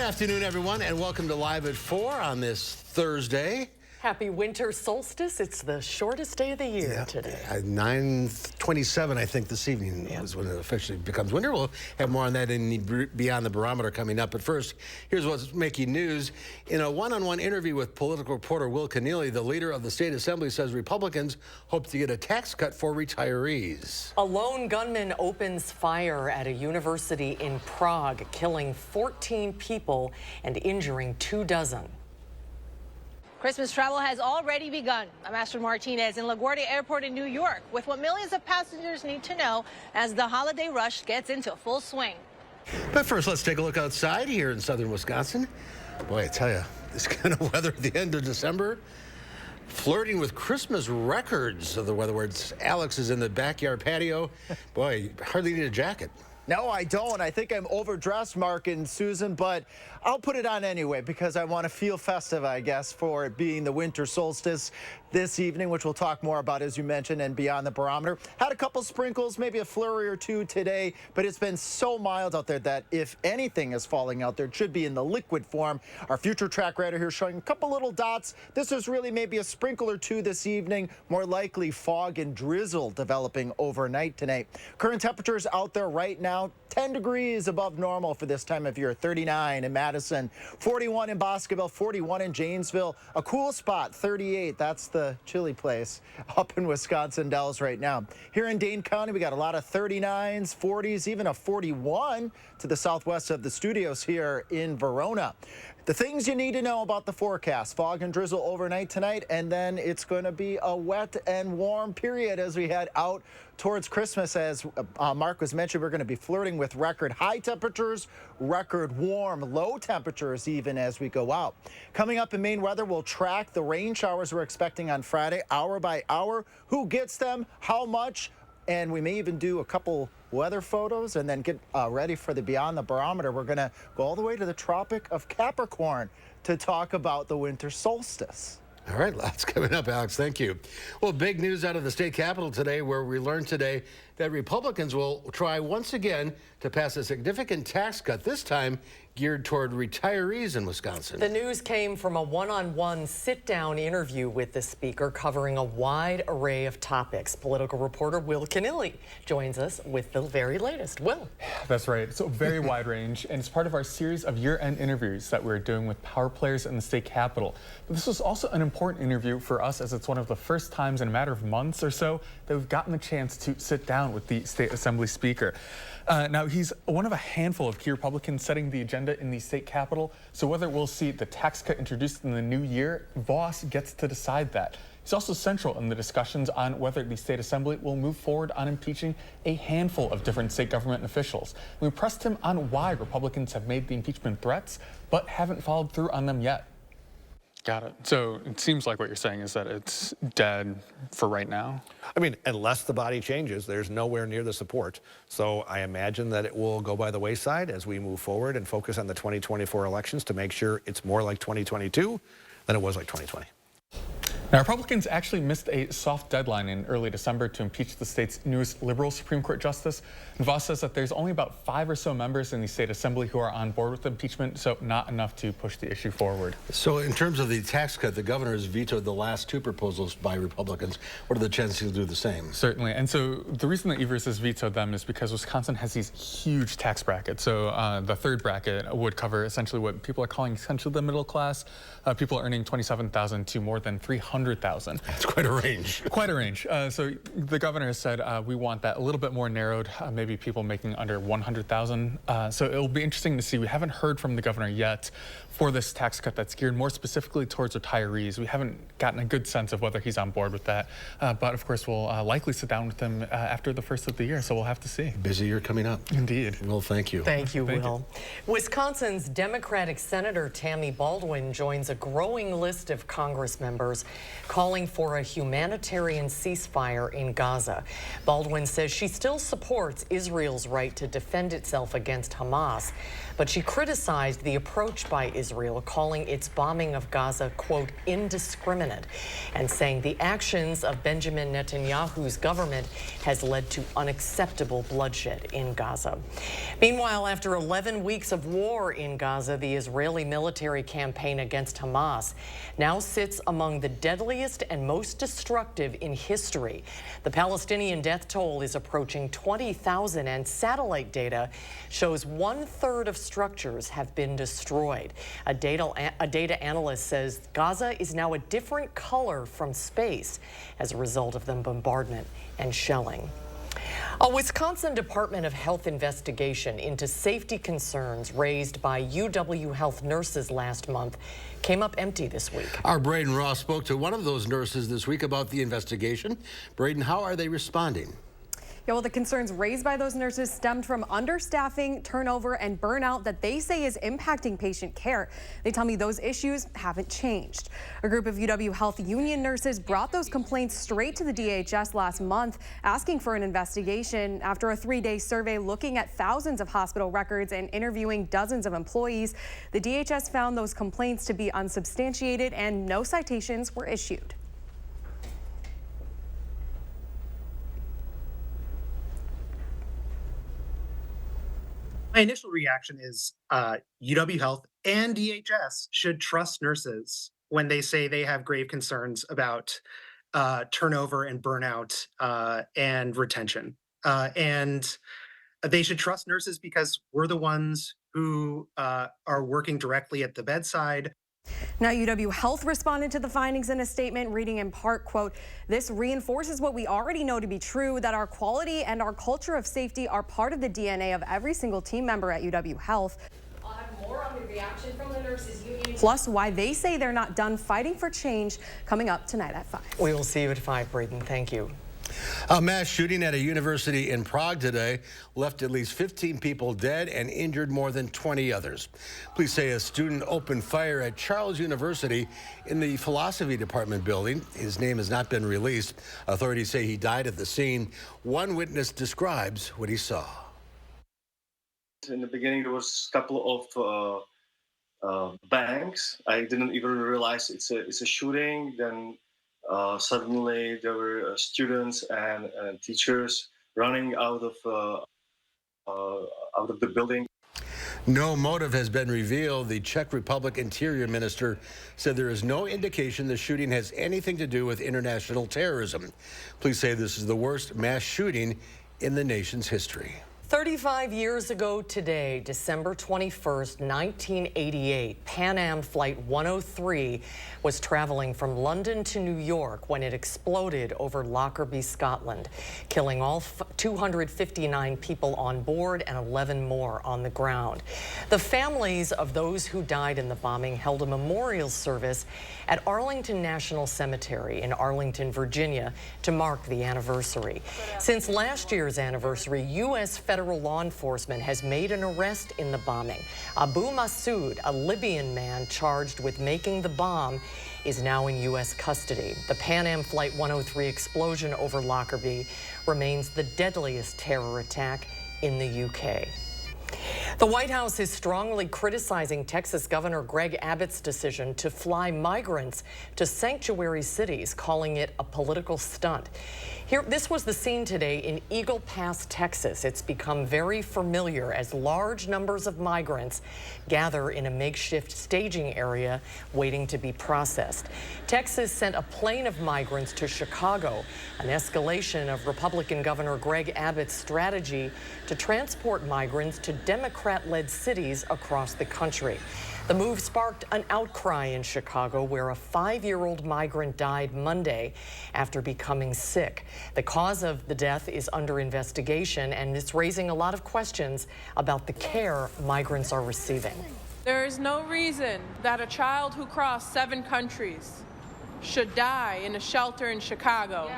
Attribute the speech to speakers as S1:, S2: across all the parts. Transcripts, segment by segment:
S1: afternoon, everyone, and welcome to Live at 4 on this Thursday.
S2: Happy winter solstice. It's the shortest day of the year today.
S1: 9:27, I think, this evening is when it officially becomes winter. We'll have more on that in the Beyond the Barometer coming up. But first, here's what's making news. In a one-on-one interview with political reporter Will Keneally, the leader of the state assembly says Republicans hope to get a tax cut for retirees.
S2: A lone gunman opens fire at a university in Prague, killing 14 people and injuring 24.
S3: Christmas travel has already begun. I'm Astrid Martinez in LaGuardia Airport in New York with what millions of passengers need to know as the holiday rush gets into full swing.
S1: But first, let's take a look outside here in southern Wisconsin. Boy, I tell you, this kind of weather at the end of December, flirting with Christmas records of the weather, where Alex is in the backyard patio. Boy, you hardly need a jacket.
S4: No, I don't. I think I'm overdressed, Mark and Susan, but I'll put it on anyway because I want to feel festive, I guess, for it being the winter solstice this evening, which we'll talk more about, as you mentioned, and Beyond the Barometer. Had a couple sprinkles, maybe a flurry or two today, but it's been so mild out there that if anything is falling out there, it should be in the liquid form. Our future track radar here showing a couple little dots. This is really maybe a sprinkle or two this evening, more likely fog and drizzle developing overnight tonight. Current temperatures out there right now, 10 degrees above normal for this time of year, 39 in Madison, 41 in Boscoville, 41 in Janesville, a cool spot, 38. That's the chilly place up in Wisconsin Dells right now. Here in Dane County, we got a lot of 39s, 40s, even a 41 to the southwest of the studios here in Verona. The things you need to know about the forecast: fog and drizzle overnight tonight, and then it's going to be a wet and warm period as we head out towards Christmas. As Mark was mentioned, we're going to be flirting with record high temperatures, record warm low temperatures even as we go out. Coming up in Maine weather, we'll track the rain showers we're expecting on Friday, hour by hour. Who gets them, how much, and we may even do a couple weather photos and then get ready for the Beyond the Barometer. We're going to go all the way to the Tropic of Capricorn to talk about the winter solstice.
S1: All right, lots coming up, Alex. Thank you. Well, big news out of the state capitol today, where we learned today that Republicans will try once again to pass a significant tax cut, this time geared toward retirees in Wisconsin.
S2: The news came from a one-on-one sit-down interview with the speaker covering a wide array of topics. Political reporter Will Keneally joins us with the very latest. Will.
S5: That's right. It's a very wide range, and it's part of our series of year-end interviews that we're doing with power players in the state capitol. But this was also an important interview for us, as it's one of the first times in a matter of months or so that we've gotten the chance to sit down with the state assembly speaker. Now, he's one of a handful of key Republicans setting the agenda in the state capitol. So whether we'll see the tax cut introduced in the new year, Voss gets to decide that. He's also central in the discussions on whether the state assembly will move forward on impeaching a handful of different state government officials. We pressed him on why Republicans have made the impeachment threats, but haven't followed through on them yet.
S6: Got it. So it seems like what you're saying is that it's dead for right now?
S7: I mean, unless the body changes, there's nowhere near the support. So I imagine that it will go by the wayside as we move forward and focus on the 2024 elections to make sure it's more like 2022 than it was like 2020.
S5: Now, Republicans actually missed a soft deadline in early December to impeach the state's newest liberal Supreme Court justice. And Voss says that there's only about 5 or so members in the state assembly who are on board with impeachment, so not enough to push the issue forward.
S1: So in terms of the tax cut, the governor has vetoed the last 2 proposals by Republicans. What are the chances he'll do the same?
S5: Certainly. And so the reason that Evers has vetoed them is because Wisconsin has these huge tax brackets. So the third bracket would cover essentially what people are calling essentially the middle class. People earning $27,000 to more than $300,000.
S1: That's quite a range.
S5: Quite a range. So the governor has said we want that a little bit more narrowed, maybe people making under $100,000. So it'll be interesting to see. We haven't heard from the governor yet for this tax cut that's geared more specifically towards retirees. We haven't gotten a good sense of whether he's on board with that. But of course, we'll likely sit down with him after the first of the year. So we'll have to see.
S1: Busy year coming up.
S5: Indeed.
S1: Well, thank you.
S2: Thank you, Will. Wisconsin's Democratic Senator Tammy Baldwin joins a growing list of Congress members calling for a humanitarian ceasefire in Gaza. Baldwin says she still supports Israel's right to defend itself against Hamas, but she criticized the approach by Israel, calling its bombing of Gaza, quote, indiscriminate, and saying the actions of Benjamin Netanyahu's government has led to unacceptable bloodshed in Gaza. Meanwhile, after 11 weeks of war in Gaza, the Israeli military campaign against Hamas now sits among the deadliest and most destructive in history. The Palestinian death toll is approaching 20,000, and satellite data shows 1/3 of structures have been destroyed. A data analyst says Gaza is now a different color from space as a result of the bombardment and shelling. A Wisconsin Department of Health investigation into safety concerns raised by UW Health nurses last month came up empty this week.
S1: Our Braden Ross spoke to one of those nurses this week about the investigation. Braden, how are they responding?
S8: Yeah, well, the concerns raised by those nurses stemmed from understaffing, turnover, and burnout that they say is impacting patient care. They tell me those issues haven't changed. A group of UW Health union nurses brought those complaints straight to the DHS last month, asking for an investigation. After a 3-day survey looking at thousands of hospital records and interviewing dozens of employees, the DHS found those complaints to be unsubstantiated and no citations were issued.
S9: My initial reaction is UW Health and DHS should trust nurses when they say they have grave concerns about turnover and burnout and retention. And they should trust nurses because we're the ones who are working directly at the bedside.
S8: Now, UW Health responded to the findings in a statement, reading in part, quote, "This reinforces what we already know to be true, that our quality and our culture of safety are part of the DNA of every single team member at UW Health." I'll have more on the reaction from the nurses union, plus why they say they're not done fighting for change, coming up tonight at 5.
S2: We will see you at 5, Braden. Thank you.
S1: A mass shooting at a university in Prague today left at least 15 people dead and injured more than 20 others. Police say a student opened fire at Charles University in the philosophy department building. His name has not been released. Authorities say he died at the scene. One witness describes what he saw.
S10: In the beginning, there was a couple of bangs. I didn't even realize it's a shooting. Then suddenly there were students and teachers running out of the building.
S1: No motive has been revealed. The Czech Republic Interior Minister said there is no indication the shooting has anything to do with international terrorism. Police say this is the worst mass shooting in the nation's history.
S2: 35 years ago today, December 21st, 1988, Pan Am Flight 103 was traveling from London to New York when it exploded over Lockerbie, Scotland, killing all 259 people on board and 11 more on the ground. The families of those who died in the bombing held a memorial service at Arlington National Cemetery in Arlington, Virginia, to mark the anniversary. Since last year's anniversary, U.S. federal law enforcement has made an arrest in the bombing. Abu Masoud, a Libyan man charged with making the bomb, is now in U.S. custody. The Pan Am Flight 103 explosion over Lockerbie remains the deadliest terror attack in the UK. The White House is strongly criticizing Texas Governor Greg Abbott's decision to fly migrants to sanctuary cities, calling it a political stunt. This was the scene today in Eagle Pass, Texas. It's become very familiar as large numbers of migrants gather in a makeshift staging area waiting to be processed. Texas sent a plane of migrants to Chicago, an escalation of Republican Governor Greg Abbott's strategy to transport migrants to Democrat-led cities across the country. The move sparked an outcry in Chicago, where a 5-year-old migrant died Monday after becoming sick. The cause of the death is under investigation, and it's raising a lot of questions about the care migrants are receiving.
S11: There is no reason that a child who crossed 7 countries should die in a shelter in Chicago.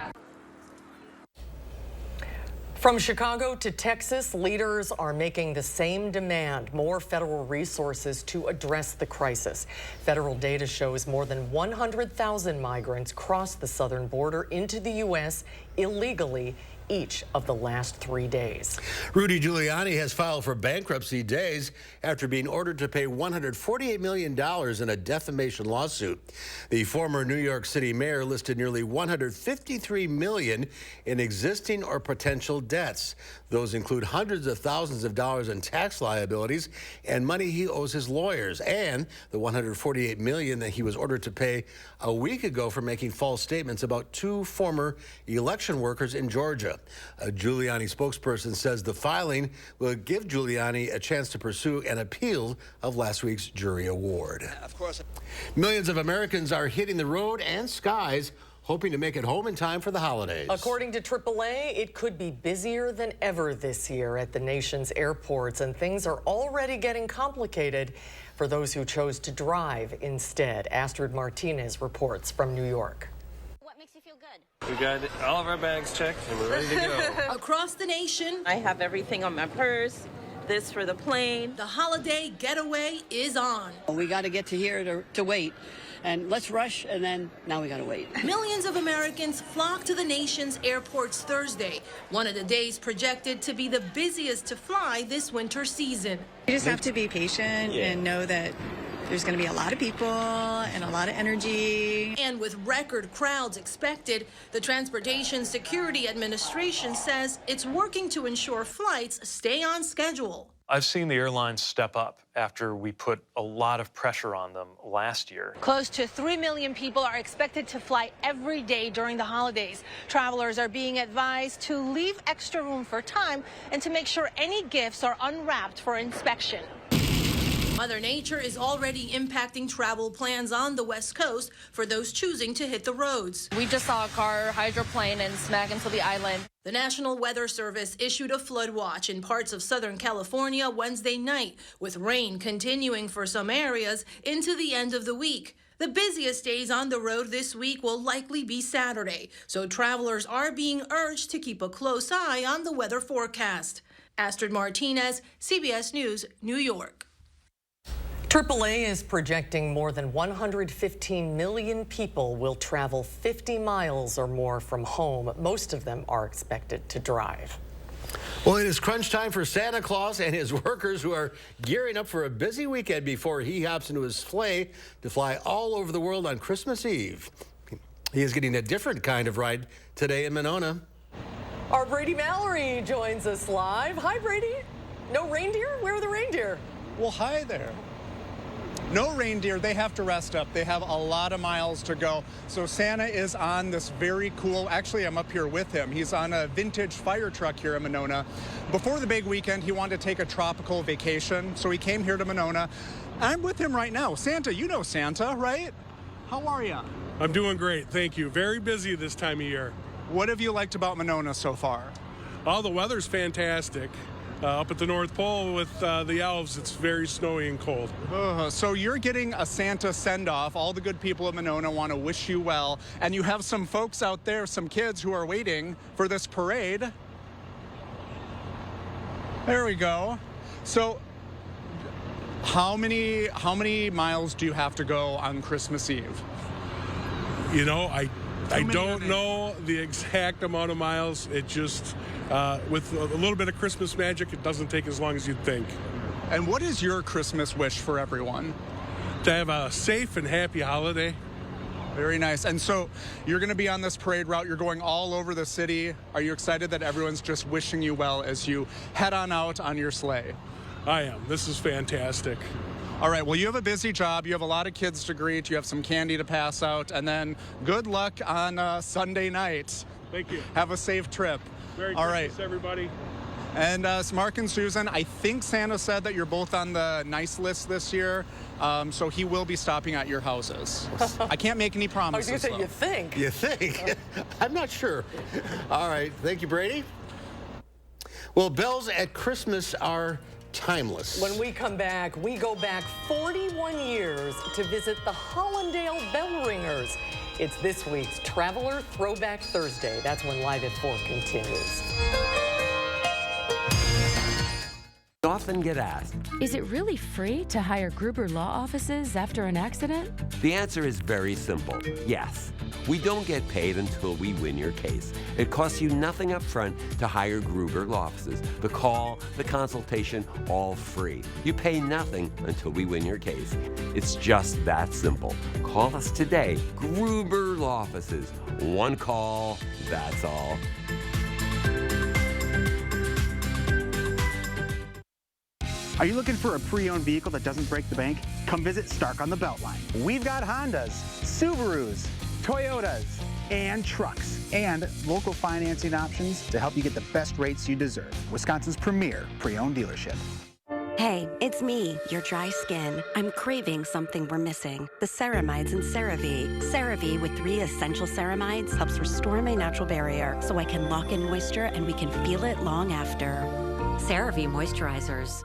S2: From Chicago to Texas, leaders are making the same demand: more federal resources to address the crisis. Federal data shows more than 100,000 migrants crossed the southern border into the U.S. illegally each of the last 3 days.
S1: Rudy Giuliani has filed for bankruptcy days after being ordered to pay $148 million in a defamation lawsuit. The former New York City mayor listed nearly $153 million in existing or potential debts. Those include hundreds of thousands of dollars in tax liabilities and money he owes his lawyers, and the $148 million that he was ordered to pay a week ago for making false statements about 2 former election workers in Georgia. A Giuliani spokesperson says the filing will give Giuliani a chance to pursue an appeal of last week's jury award.
S12: Of course.
S1: Millions of Americans are hitting the road and skies, hoping to make it home in time for the holidays.
S2: According to AAA, it could be busier than ever this year at the nation's airports, and things are already getting complicated for those who chose to drive instead. Astrid Martinez reports from New York.
S13: We got all of our bags checked and we're ready to go.
S14: Across the nation,
S15: I have everything on my purse, this for the plane.
S14: The holiday getaway is on.
S16: We got to get to here to wait. And let's rush, and then now we got to wait.
S14: Millions of Americans flock to the nation's airports Thursday, one of the days projected to be the busiest to fly this winter season.
S17: You just have to be patient and know that there's going to be a lot of people and a lot of energy.
S14: And with record crowds expected, the Transportation Security Administration says it's working to ensure flights stay on schedule.
S18: I've seen the airlines step up after we put a lot of pressure on them last year.
S3: Close to 3 million people are expected to fly every day during the holidays. Travelers are being advised to leave extra room for time and to make sure any gifts are unwrapped for inspection.
S14: Mother Nature is already impacting travel plans on the West Coast for those choosing to hit the roads.
S19: We just saw a car hydroplane and smack into the island.
S14: The National Weather Service issued a flood watch in parts of Southern California Wednesday night, with rain continuing for some areas into the end of the week. The busiest days on the road this week will likely be Saturday, so travelers are being urged to keep a close eye on the weather forecast. Astrid Martinez, CBS News, New York.
S2: AAA is projecting more than 115 million people will travel 50 miles or more from home. Most of them are expected to drive.
S1: Well, it is crunch time for Santa Claus and his workers, who are gearing up for a busy weekend before he hops into his sleigh to fly all over the world on Christmas Eve. He is getting a different kind of ride today in Monona.
S2: Our Brady Mallory joins us live. Hi, Brady. No reindeer? Where are the reindeer?
S20: Well, hi there. No reindeer, they have to rest up. They have a lot of miles to go. So Santa is on this very cool, actually I'm up here with him. He's on a vintage fire truck here in Monona. Before the big weekend, he wanted to take a tropical vacation, so he came here to Monona. I'm with him right now. Santa, you know Santa, right? How are you?
S21: I'm doing great, thank you. Very busy this time of year.
S20: What have you liked about Monona so far?
S21: Oh, the weather's fantastic. Up at the North Pole with the elves, it's very snowy and cold.
S20: So you're getting a Santa send-off. All the good people of Monona want to wish you well. And you have some folks out there, some kids who are waiting for this parade. There we go. So how many miles do you have to go on Christmas Eve?
S21: You know, I don't know the exact amount of miles. It just, with a little bit of Christmas magic, it doesn't take as long as you'd think.
S20: And what is your Christmas wish for everyone?
S21: To have a safe and happy holiday.
S20: Very nice. And so you're going to be on this parade route. You're going all over the city. Are you excited that everyone's just wishing you well as you head on out on your sleigh?
S21: I am. This is fantastic.
S20: All right, well, you have a busy job. You have a lot of kids to greet. You have some candy to pass out. And then good luck on Sunday night.
S21: Thank you.
S20: Have a safe trip.
S21: Merry
S20: All
S21: Christmas,
S20: right,
S21: everybody.
S20: And Mark and Susan, I think Santa said that you're both on the nice list this year. So he will be stopping at your houses. I can't make any promises.
S2: I was going to say, you think.
S1: You think? I'm not sure. All right, thank you, Brady. Well, bells at Christmas are timeless.
S2: When we come back, we go back 41 years to visit the Hollandale Bell Ringers. It's this week's Traveler Throwback Thursday. That's when Live at 4 continues.
S12: often get asked,
S22: is it really free to hire Gruber Law Offices after an accident?
S12: the answer is very simple. Yes. We don't get paid until we win your case. It costs you nothing up front to hire Gruber Law Offices. The call, the consultation, all free. You pay nothing until we win your case. It's just that simple. Call us today. Gruber Law Offices. One call, that's all.
S23: Are you looking for a pre-owned vehicle that doesn't break the bank? Come visit Stark on the Beltline. We've got Hondas, Subarus, Toyotas, and trucks, and local financing options to help you get the best rates you deserve. Wisconsin's premier pre-owned dealership.
S24: Hey, it's me, your dry skin. I'm craving something we're missing. The ceramides in CeraVe. CeraVe with 3 essential ceramides helps restore my natural barrier so I can lock in moisture and we can feel it long after. CeraVe moisturizers.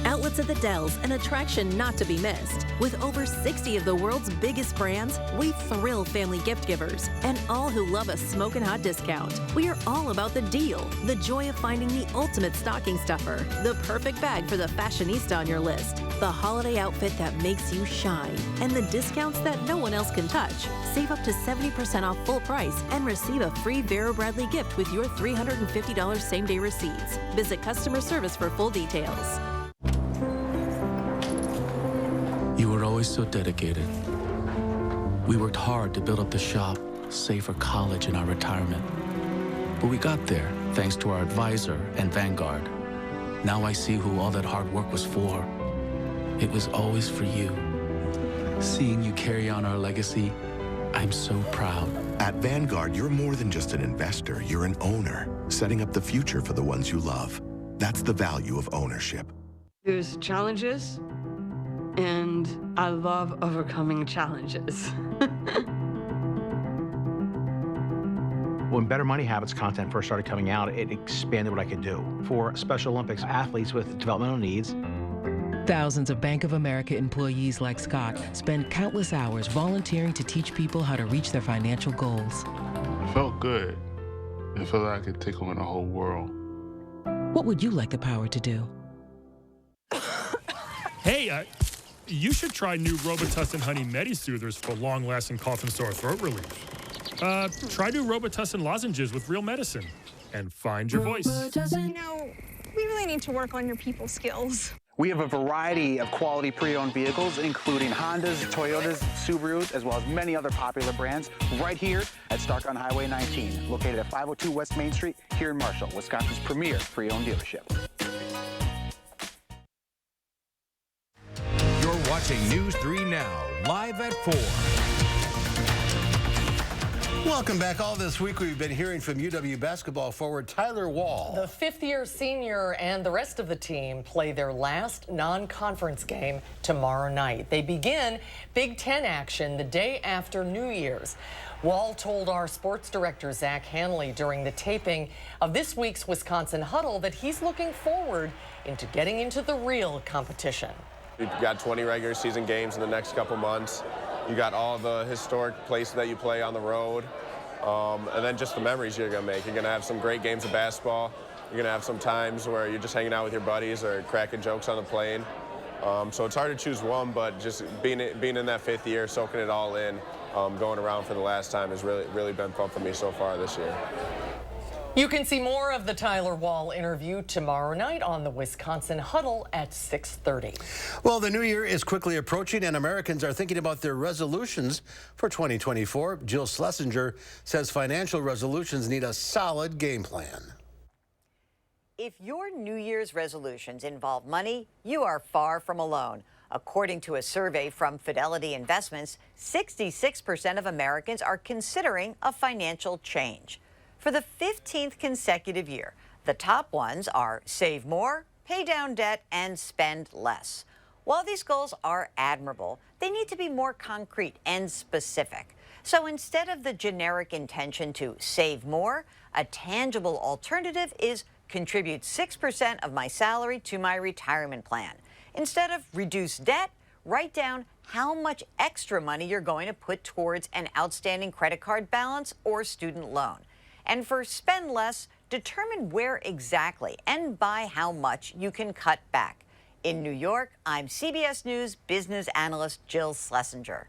S25: Outlets at the Dells, an attraction not to be missed. With over 60 of the world's biggest brands, we thrill family gift givers and all who love a smoking hot discount. We are all about the deal, the joy of finding the ultimate stocking stuffer, the perfect bag for the fashionista on your list, the holiday outfit that makes you shine, and the discounts that no one else can touch. Save up to 70% off full price and receive a free Vera Bradley gift with your $350 same-day receipts. Visit customer service for full details.
S26: You were always so dedicated. We worked hard to build up the shop, save for college and our retirement. But we got there thanks to our advisor and Vanguard. Now I see who all that hard work was for. It was always for you. Seeing you carry on our legacy, I'm so proud.
S27: At Vanguard, you're more than just an investor, you're an owner, setting up the future for the ones you love. That's the value of ownership.
S28: There's challenges, and I love overcoming challenges.
S29: When Better Money Habits content first started coming out, it expanded what I could do. For Special Olympics athletes with developmental needs,
S30: thousands of Bank of America employees like Scott spend countless hours volunteering to teach people how to reach their financial goals.
S31: It felt good. It felt like I could take on the whole world.
S30: What would you like the power to do?
S32: Hey, you should try new Robitussin Honey Medi-Soothers for long-lasting cough and sore throat relief. Try new Robitussin lozenges with real medicine and find your voice.
S33: You know, we really need to work on your people skills.
S23: We have a variety of quality pre-owned vehicles, including Hondas, Toyotas, Subarus, as well as many other popular brands, right here at Stark on Highway 19, located at 502 West Main Street here in Marshall, Wisconsin's premier pre-owned dealership.
S34: You're watching News 3 Now, live at 4.
S1: Welcome back. All this week we've been hearing from UW basketball forward Tyler Wall.
S2: The fifth-year senior and the rest of the team play their last non-conference game tomorrow night. They begin Big Ten action the day after New Year's. Wall told our sports director, Zach Hanley, during the taping of this week's Wisconsin Huddle that he's looking forward into getting into the real competition.
S35: We've got 20 regular season games in the next couple months. You got all the historic places that you play on the road, and then just the memories you're going to make. You're going to have some great games of basketball. You're going to have some times where you're just hanging out with your buddies or cracking jokes on the plane. So it's hard to choose one, but just being in that fifth year, soaking it all in, going around for the last time has really been fun for me so far this year.
S2: You can see more of the Tyler Wall interview tomorrow night on the Wisconsin Huddle at 6:30.
S1: Well, the new year is quickly approaching, and Americans are thinking about their resolutions for 2024. Jill Schlesinger says financial resolutions need a solid game plan.
S36: If your New Year's resolutions involve money, you are far from alone. According to a survey from Fidelity Investments, 66% of Americans are considering a financial change. For the 15th consecutive year, the top ones are save more, pay down debt, and spend less. While these goals are admirable, they need to be more concrete and specific. So instead of the generic intention to save more, a tangible alternative is contribute 6% of my salary to my retirement plan. Instead of reduce debt, write down how much extra money you're going to put towards an outstanding credit card balance or student loan. And for spend less, determine where exactly and by how much you can cut back. In New York, I'm CBS News business analyst Jill Schlesinger.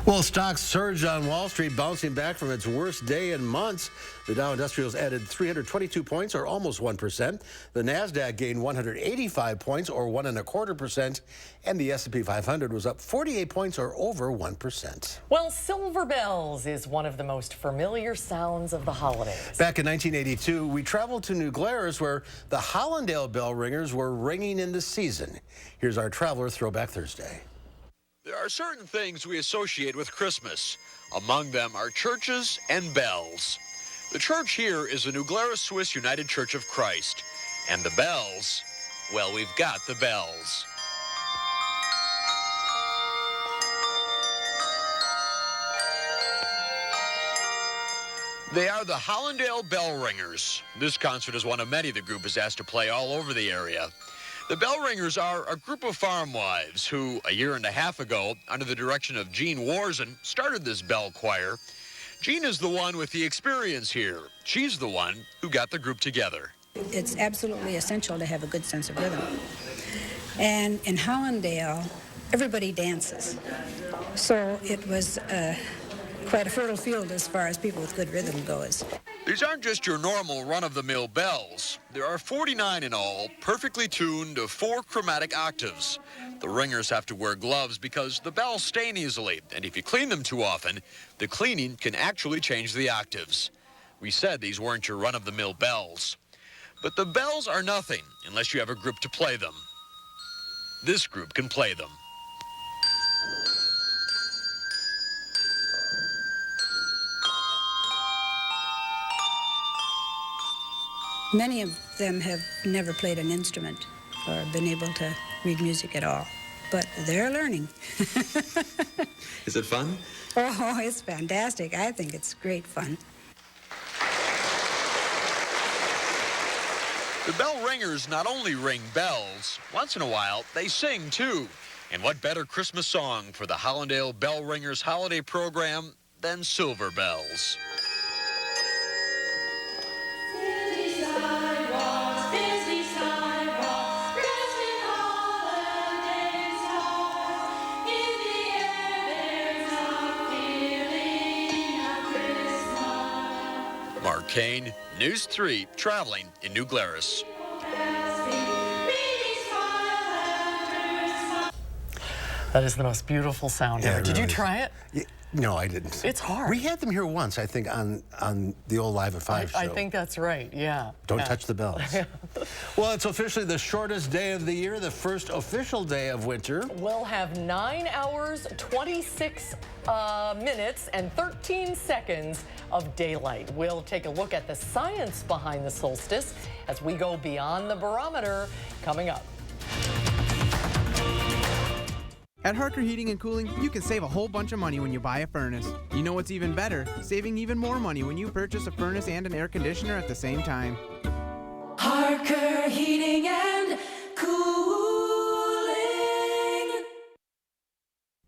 S1: Well, stocks surged on Wall Street, bouncing back from its worst day in months. The Dow Industrials added 322 points, or almost 1%. The Nasdaq gained 185 points, or 1.25%, and the S&P 500 was up 48 points, or over 1%.
S2: Well, silver bells is one of the most familiar sounds of the holidays.
S1: Back in 1982, we traveled to New Glarus, where the Hollandale bell ringers were ringing in the season. Here's our Traveler Throwback Thursday.
S3: There are certain things we associate with Christmas. Among them are churches and bells. The church here is the New Glarus Swiss United Church of Christ. And the bells, well, we've got the bells. They are the Hollandale Bell Ringers. This concert is one of many the group is asked to play all over the area. The Bell Ringers are a group of farm wives who, a year and a half ago, under the direction of Jean Warzen, started this bell choir. Jean is the one with the experience here. She's the one who got the group together.
S4: It's absolutely essential to have a good sense of rhythm. And in Hollandale, everybody dances. So it was quite a fertile field as far as people with good rhythm goes.
S3: These aren't just your normal run-of-the-mill bells. There are 49 in all, perfectly tuned to 4 chromatic octaves. The ringers have to wear gloves because the bells stain easily, and if you clean them too often, the cleaning can actually change the octaves. We said these weren't your run-of-the-mill bells. But the bells are nothing unless you have a group to play them. This group can play them.
S4: Many of them have never played an instrument or been able to read music at all, but they're learning.
S5: Is it fun?
S4: Oh, it's fantastic. I think it's great fun.
S3: The bell ringers not only ring bells, once in a while they sing too. And what better Christmas song for the Hollandale Bell Ringers holiday program than Silver Bells? Mark Kane, News 3, traveling in New Glarus.
S2: That is the most beautiful sound ever. Did you try it?
S1: Yeah, no, I didn't.
S2: It's hard.
S1: We had them here once, I think, on the old Live at 5 show.
S2: I think that's right, yeah.
S1: Don't touch the bells. Well, it's officially the shortest day of the year, the first official day of winter.
S2: We'll have 9 hours, 26 minutes, and 13 seconds of daylight. We'll take a look at the science behind the solstice as we go beyond the barometer coming up.
S6: At Harker Heating and Cooling, you can save a whole bunch of money when you buy a furnace. You know what's even better? Saving even more money when you purchase a furnace and an air conditioner at the same time.
S7: Harker Heating and Cooling.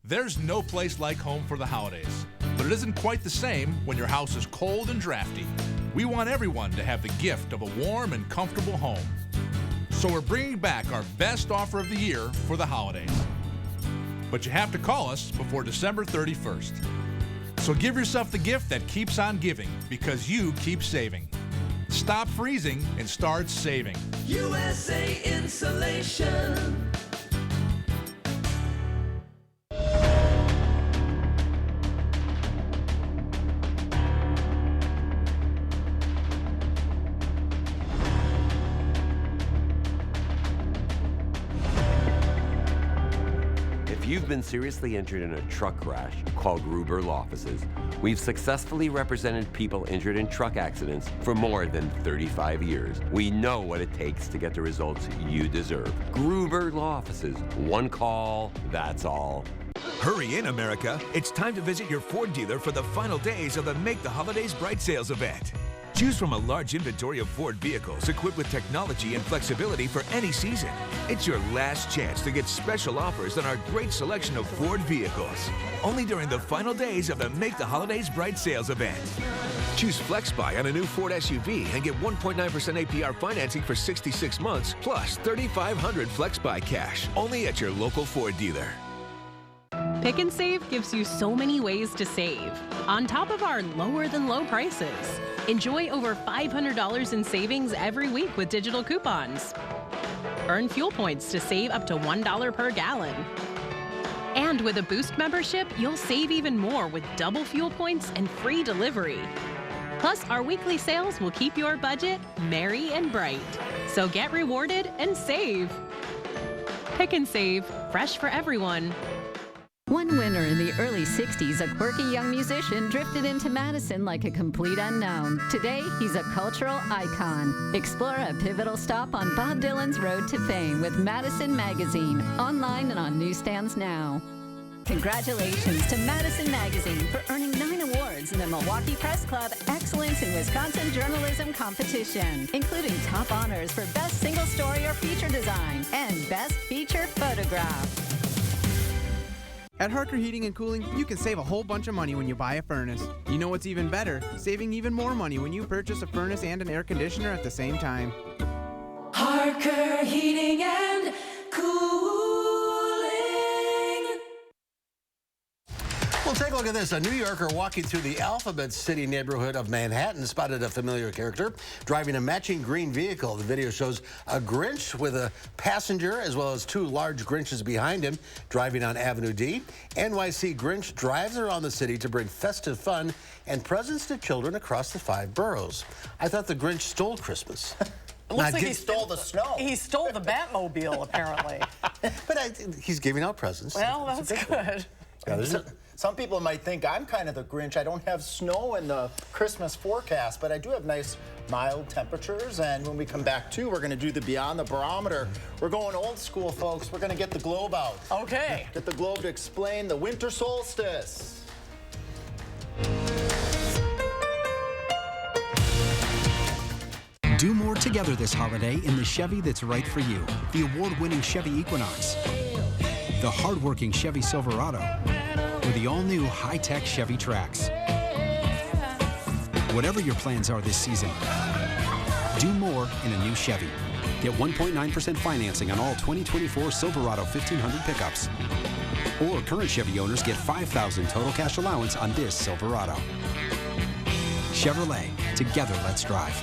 S34: There's no place like home for the holidays, but it isn't quite the same when your house is cold and drafty. We want everyone to have the gift of a warm and comfortable home. So we're bringing back our best offer of the year for the holidays. But you have to call us before December 31st. So give yourself the gift that keeps on giving, because you keep saving. Stop freezing and start saving.
S7: USA Insulation.
S12: If you've been seriously injured in a truck crash, call Gruber Law Offices. We've successfully represented people injured in truck accidents for more than 35 years. We know what it takes to get the results you deserve. Gruber Law Offices. One call, that's all.
S34: Hurry in, America. It's time to visit your Ford dealer for the final days of the Make the Holidays Bright sales event. Choose from a large inventory of Ford vehicles equipped with technology and flexibility for any season. It's your last chance to get special offers on our great selection of Ford vehicles. Only during the final days of the Make the Holidays Bright sales event.
S8: Choose FlexBuy on a new Ford SUV and get 1.9% APR financing for 66 months, plus $3,500 FlexBuy cash. Only at your local Ford dealer.
S9: Pick and Save gives you so many ways to save, on top of our lower than low prices. Enjoy over $500 in savings every week with digital coupons. Earn fuel points to save up to $1 per gallon. And with a Boost membership, you'll save even more with double fuel points and free delivery. Plus, our weekly sales will keep your budget merry and bright. So get rewarded and save. Pick and Save, fresh for everyone.
S10: One winter in the early 60s, a quirky young musician drifted into Madison like a complete unknown. Today, he's a cultural icon. Explore a pivotal stop on Bob Dylan's road to fame with Madison Magazine, online and on newsstands now. Congratulations to Madison Magazine for earning 9 awards in the Milwaukee Press Club Excellence in Wisconsin Journalism Competition, including top honors for Best Single Story or Feature Design and Best Feature Photograph.
S6: At Harker Heating and Cooling, you can save a whole bunch of money when you buy a furnace. You know what's even better? Saving even more money when you purchase a furnace and an air conditioner at the same time.
S7: Harker Heating and Cooling.
S1: Well, take a look at this. A New Yorker walking through the Alphabet City neighborhood of Manhattan spotted a familiar character driving a matching green vehicle. The video shows a Grinch with a passenger as well as 2 large Grinches behind him driving on Avenue D. NYC Grinch drives around the city to bring festive fun and presents to children across the 5 boroughs. I thought the Grinch stole Christmas.
S2: It looks like he stole the snow. He stole the Batmobile, apparently.
S1: But he's giving out presents.
S2: Well, that's good.
S1: Yeah,
S11: some people might think I'm kind of the Grinch. I don't have snow in the Christmas forecast, but I do have nice mild temperatures. And when we come back too, we're going to do the Beyond the Barometer. We're going old school, folks. We're going to get the globe out.
S2: Okay.
S11: Get the globe to explain the winter solstice.
S13: Do more together this holiday in the Chevy that's right for you. The award-winning Chevy Equinox, the hard-working Chevy Silverado, or the all-new high-tech Chevy Trax. Whatever your plans are this season, do more in a new Chevy. Get 1.9% financing on all 2024 Silverado 1500 pickups. Or current Chevy owners get $5,000 total cash allowance on this Silverado. Chevrolet, together let's drive.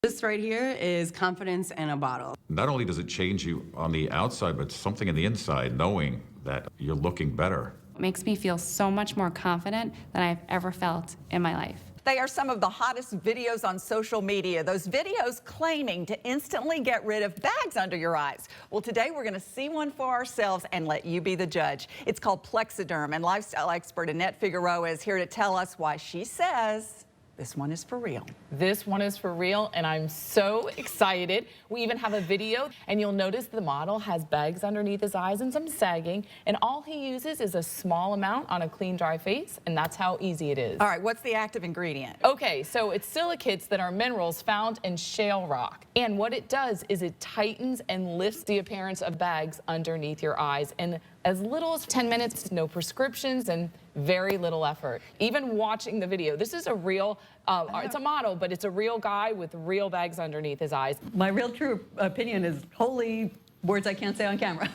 S28: This right here is confidence in a bottle.
S14: Not only does it change you on the outside, but something in the inside, knowing that you're looking better.
S15: It makes me feel so much more confident than I've ever felt in my life.
S16: They are some of the hottest videos on social media. Those videos claiming to instantly get rid of bags under your eyes. Well, today we're going to see one for ourselves and let you be the judge. It's called Plexiderm, and lifestyle expert Annette Figueroa is here to tell us why she says this one is for real.
S17: This one is for real, and I'm so excited. We even have a video, and you'll notice the model has bags underneath his eyes and some sagging, and all he uses is a small amount on a clean, dry face, and that's how easy it is.
S16: All right, what's the active ingredient?
S17: Okay, so it's silicates that are minerals found in shale rock, and what it does is it tightens and lifts the appearance of bags underneath your eyes, and as little as 10 minutes, no prescriptions, and very little effort. Even watching the video, this is a real, it's a model, but it's a real guy with real bags underneath his eyes.
S28: My real true opinion is holy words I can't say on camera.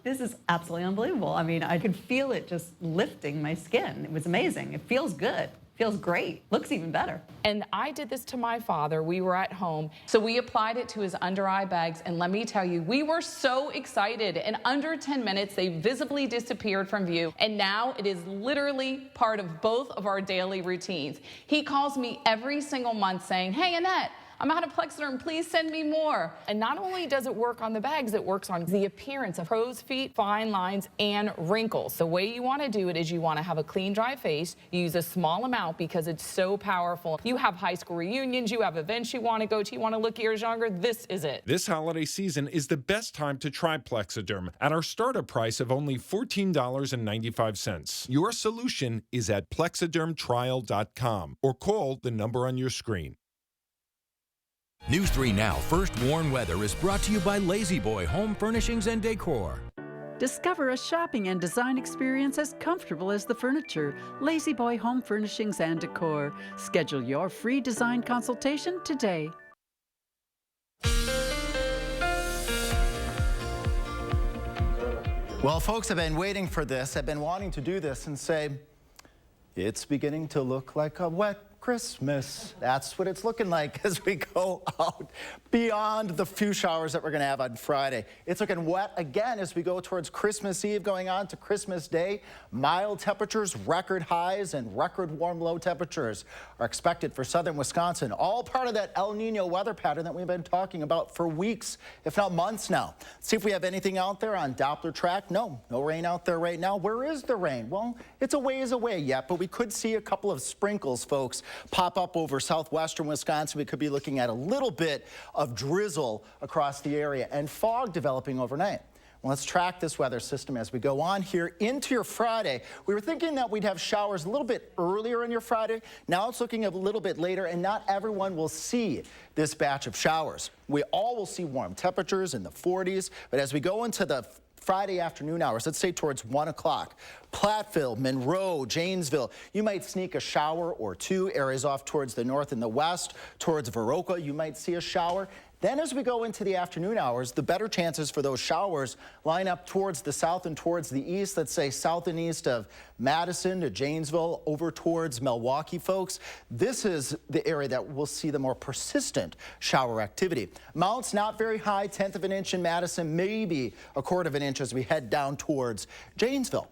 S28: This is absolutely unbelievable. I mean, I could feel it just lifting my skin. It was amazing. It feels good. Feels great. Looks even better.
S17: And I did this to my father. We were at home. So we applied it to his under eye bags. And let me tell you, we were so excited. In under 10 minutes, they visibly disappeared from view. And now it is literally part of both of our daily routines. He calls me every single month saying, "Hey, Annette, I'm out of Plexiderm, please send me more." And not only does it work on the bags, it works on the appearance of crow's feet, fine lines, and wrinkles. The way you want to do it is you want to have a clean, dry face. You use a small amount because it's so powerful. You have high school reunions, you have events you want to go to, you want to look years younger, this is it.
S18: This holiday season is the best time to try Plexiderm at our startup price of only $14.95. Your solution is at plexidermtrial.com or call the number on your screen.
S19: News 3 Now First Warn Weather is brought to you by Lazy Boy Home Furnishings and Decor. Discover a shopping and design experience as comfortable as the furniture. Lazy Boy Home Furnishings and Decor. Schedule your free design consultation today.
S11: Well, folks have been waiting for this, have been wanting to do this and say, it's beginning to look like a wet Christmas. That's what it's looking like as we go out beyond the few showers that we're going to have on Friday. It's looking wet again as we go towards Christmas Eve, going on to Christmas Day. Mild temperatures, record highs, and record warm low temperatures are expected for southern Wisconsin. All part of that El Nino weather pattern that we've been talking about for weeks, if not months now. See if we have anything out there on Doppler track. No rain out there right now. Where is the rain? Well, it's a ways away yet, but we could see a couple of sprinkles, folks, pop up over southwestern Wisconsin. We could be looking at a little bit of drizzle across the area and fog developing overnight. Well, let's track this weather system as we go on here into your Friday. We were thinking that we'd have showers a little bit earlier in your Friday. Now it's looking a little bit later, and not everyone will see this batch of showers. We all will see warm temperatures in the 40s, but as we go into the Friday afternoon hours, let's say towards 1 o'clock, Platteville, Monroe, Janesville, you might sneak a shower or two. Areas off towards the north and the west, towards Viroqua, you might see a shower. Then as we go into the afternoon hours, the better chances for those showers line up towards the south and towards the east. Let's say south and east of Madison to Janesville, over towards Milwaukee, folks. This is the area that will see the more persistent shower activity. Amounts not very high, 1/10 of an inch in Madison, maybe 1/4 of an inch as we head down towards Janesville.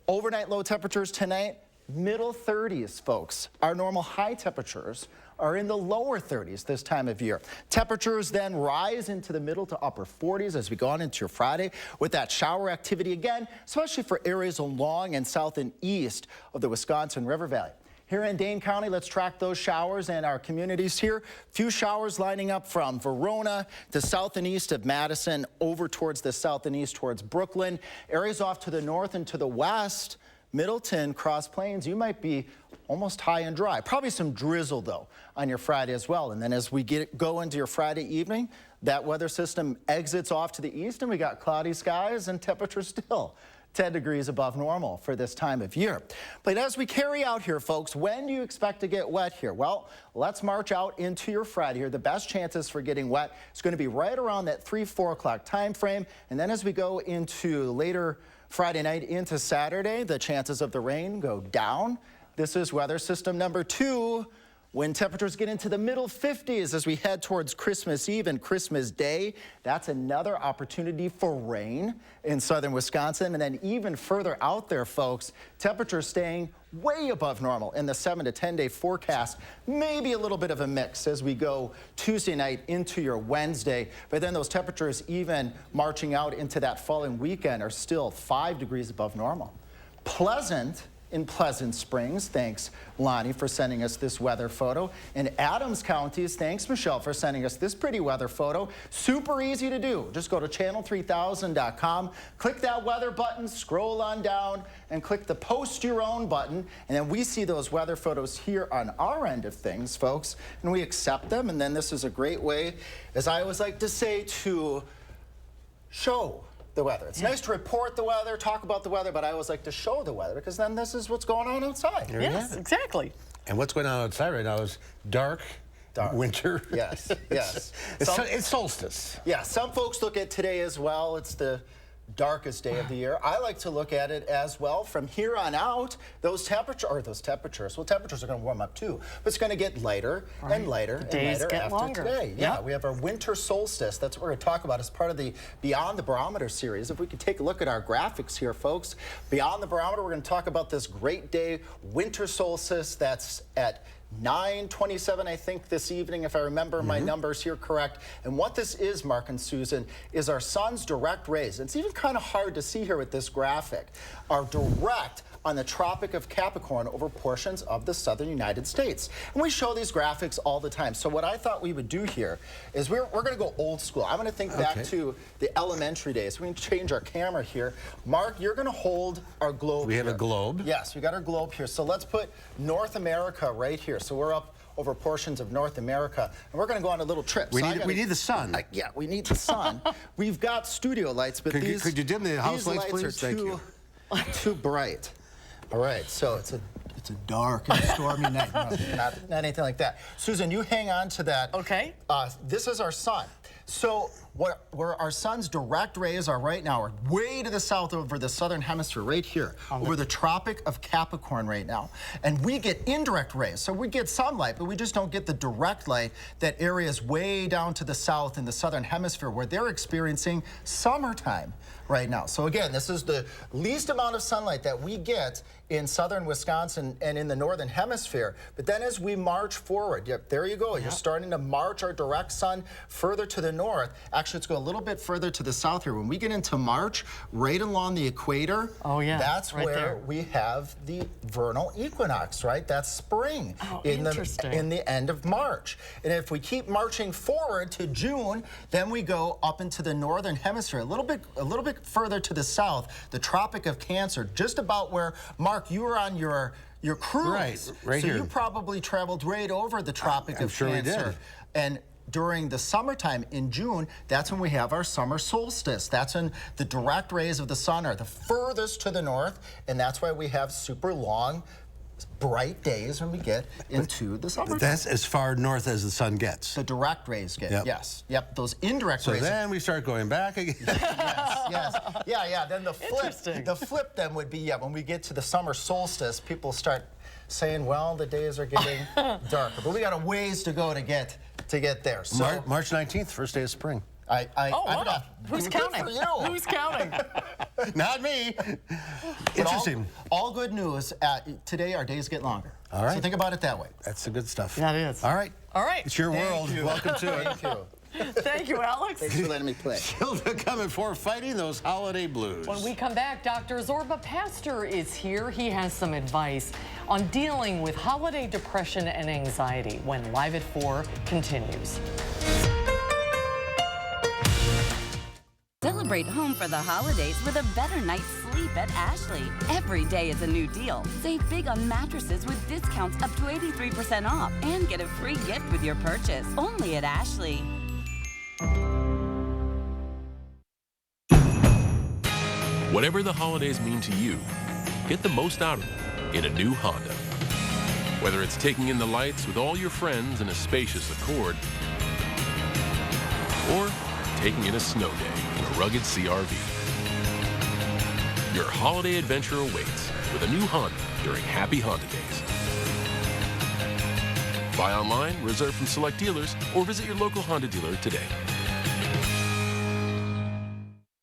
S11: Overnight low temperatures tonight, middle 30s, folks. Our normal high temperatures are in the lower 30s this time of year. Temperatures then rise into the middle to upper 40s as we go on into your Friday with that shower activity again, especially for areas along and south and east of the Wisconsin River Valley. Here in Dane County, let's track those showers and our communities here. Few showers lining up from Verona to south and east of Madison, over towards the south and east towards Brooklyn. Areas off to the north and to the west, Middleton, Cross Plains, you might be almost high and dry. Probably some drizzle, though, on your Friday as well. And then as we go into your Friday evening, that weather system exits off to the east, and we got cloudy skies and temperatures still 10 degrees above normal for this time of year. But as we carry out here, folks, when do you expect to get wet here? Well, let's march out into your Friday here. The best chances for getting wet is going to be right around that 3-4 o'clock time frame. And then as we go into later Friday night into Saturday, the chances of the rain go down. This is weather system number 2. When temperatures get into the middle 50s as we head towards Christmas Eve and Christmas Day, that's another opportunity for rain in southern Wisconsin. And then even further out there, folks, temperatures staying way above normal in the 7 to 10 day forecast. Maybe a little bit of a mix as we go Tuesday night into your Wednesday. But then those temperatures, even marching out into that following weekend, are still 5 degrees above normal. Pleasant in Pleasant Springs. Thanks, Lonnie, for sending us this weather photo. In Adams Counties, thanks, Michelle, for sending us this pretty weather photo. Super easy to do. Just go to channel3000.com, click that weather button, scroll on down, and click the post your own button. And then we see those weather photos here on our end of things, folks, and we accept them. And then this is a great way, as I always like to say, to show the weather. It's nice to report the weather, talk about the weather, but I always like to show the weather because then this is what's going on outside.
S2: Yes, exactly.
S1: And what's going on outside right now is dark. Winter.
S11: Yes, yes.
S1: It's solstice.
S11: Yeah, some folks look at today as well. It's the darkest day of the year. I like to look at it as well. From here on out, temperatures are going to warm up too, but it's going to get lighter and lighter and lighter after
S2: longer.
S11: Today. Yeah, we have our winter solstice. That's what we're going to talk about as part of the Beyond the Barometer series. If we could take a look at our graphics here, folks. Beyond the Barometer, we're going to talk about this great day, winter solstice, that's at 9:27, I think, this evening, if I remember my numbers here correct. And what this is, Mark and Susan, is our sun's direct rays. It's even kind of hard to see here with this graphic. Are direct on the Tropic of Capricorn over portions of the southern United States. And we show these graphics all the time. So what I thought we would do here is we're going to go old school. I'm going to think back to the elementary days. We can change our camera here. Mark, you're going to hold our globe.
S1: We have a globe.
S11: Yes, we got our globe here. So let's put North America right here. So we're up over portions of North America. And we're going to go on a little trip.
S1: We need the sun.
S11: Yeah, we need the sun. We've got studio lights, but
S1: could you dim the house lights, please?
S11: Are
S1: Thank you.
S11: Too bright. All right, so it's a dark and stormy night. No, not anything like that. Susan, you hang on to that.
S2: Okay.
S11: This is our sun. So where our sun's direct rays are right now are way to the south over the southern hemisphere, right here, over the Tropic of Capricorn right now. And we get indirect rays. So we get sunlight, but we just don't get the direct light that areas way down to the south in the southern hemisphere where they're experiencing summertime right now. So again, this is the least amount of sunlight that we get in southern Wisconsin and in the northern hemisphere. But then as we march forward, yep, there you go. You're starting to march our direct sun further to the north. Actually, let's go a little bit further to the south here. When we get into March, right along the equator, that's right where we have the vernal equinox, right? That's spring in the end of March. And if we keep marching forward to June, then we go up into the northern hemisphere, a little bit further to the south, the Tropic of Cancer, just about where, Mark, you were on your cruise.
S1: Right
S11: so
S1: here.
S11: You probably traveled right over the Tropic of
S1: sure
S11: Cancer.
S1: we did.
S11: And during the summertime in June, that's when we have our summer solstice. That's when the direct rays of the sun are the furthest to the north, and that's why we have super long, bright days when we get into the summer.
S1: That's as far north as the sun gets.
S11: The direct rays get, yes. Yep, those indirect rays.
S1: So then we start going back again.
S11: Yes. Yeah. Then the flip then would be, when we get to the summer solstice, people start saying, well, the days are getting darker. But we got a ways to go to get there. So
S1: March 19th, first day of spring.
S11: Wow.
S2: Who's counting? Who's counting?
S1: Not me. Interesting.
S11: All good news. Today, our days get longer.
S1: All right.
S11: So think about it that way.
S1: That's the good stuff.
S2: That is.
S1: All right.
S2: All right.
S1: It's your world. Welcome to it.
S11: Thank you.
S2: Thank you, Alex.
S11: Thanks for letting me play.
S1: Hilda coming for fighting those holiday blues.
S2: When we come back, Dr. Zorba Pastor is here. He has some advice on dealing with holiday depression and anxiety when Live at 4 continues.
S5: Celebrate home for the holidays with a better night's sleep at Ashley. Every day is a new deal. Save big on mattresses with discounts up to 83% off and get a free gift with your purchase. Only at Ashley.
S20: Whatever the holidays mean to you, get the most out of them in a new Honda. Whether it's taking in the lights with all your friends in a spacious Accord, or taking in a snow day in a rugged CRV. Your holiday adventure awaits with a new Honda during Happy Honda Days. Buy online, reserve from select dealers, or visit your local Honda dealer today.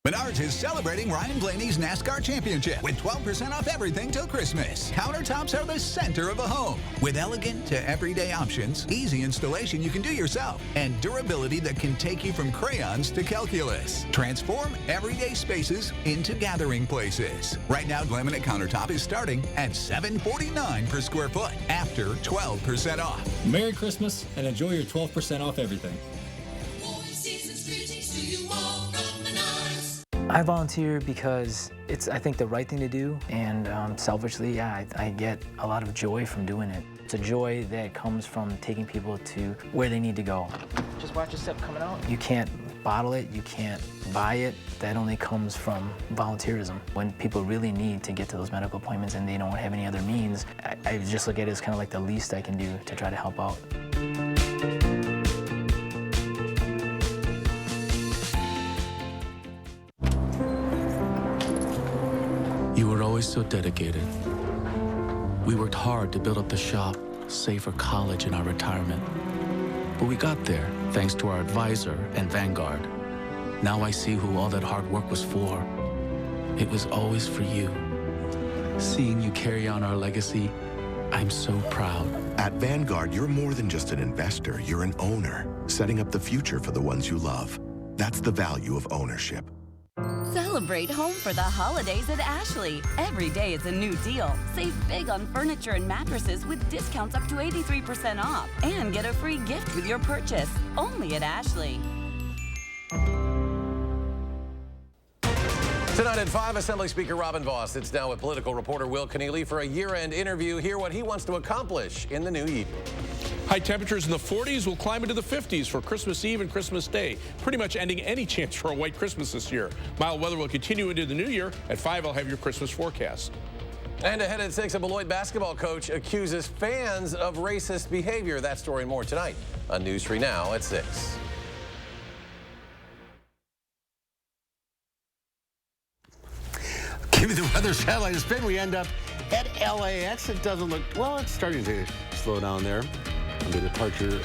S21: Menards is celebrating Ryan Blaney's NASCAR Championship with 12% off everything till Christmas. Countertops are the center of a home. With elegant to everyday options, easy installation you can do yourself, and durability that can take you from crayons to calculus. Transform everyday spaces into gathering places. Right now, laminate countertop is starting at $749 per square foot after 12% off.
S22: Merry Christmas and enjoy your 12% off everything.
S23: I volunteer because it's, I think, the right thing to do, and selfishly, I get a lot of joy from doing it. It's a joy that comes from taking people to where they need to go. Just watch your step coming out. You can't bottle it, you can't buy it. That only comes from volunteerism. When people really need to get to those medical appointments and they don't have any other means, I just look at it as kind of like the least I can do to try to help out.
S24: You were always so dedicated. We worked hard to build up the shop, save for college and our retirement. But we got there thanks to our advisor and Vanguard. Now I see who all that hard work was for. It was always for you. Seeing you carry on our legacy, I'm so proud.
S25: At Vanguard, you're more than just an investor, you're an owner, setting up the future for the ones you love. That's the value of ownership.
S5: Celebrate home for the holidays at Ashley. Every day is a new deal. Save big on furniture and mattresses with discounts up to 83% off and get a free gift with your purchase. Only at Ashley.
S26: Tonight at 5, Assembly Speaker Robin Vos sits down with political reporter Will Keneally for a year-end interview. Hear what he wants to accomplish in the new year.
S3: High temperatures in the 40s will climb into the 50s for Christmas Eve and Christmas Day, pretty much ending any chance for a white Christmas this year. Mild weather will continue into the new year. At 5, I'll have your Christmas forecast.
S26: And ahead at 6, a Beloit basketball coach accuses fans of racist behavior. That story and more tonight on News 3 Now at 6.
S1: Give me the weather satellite spin. We end up at LAX. It doesn't look, well, it's starting to slow down there on the departure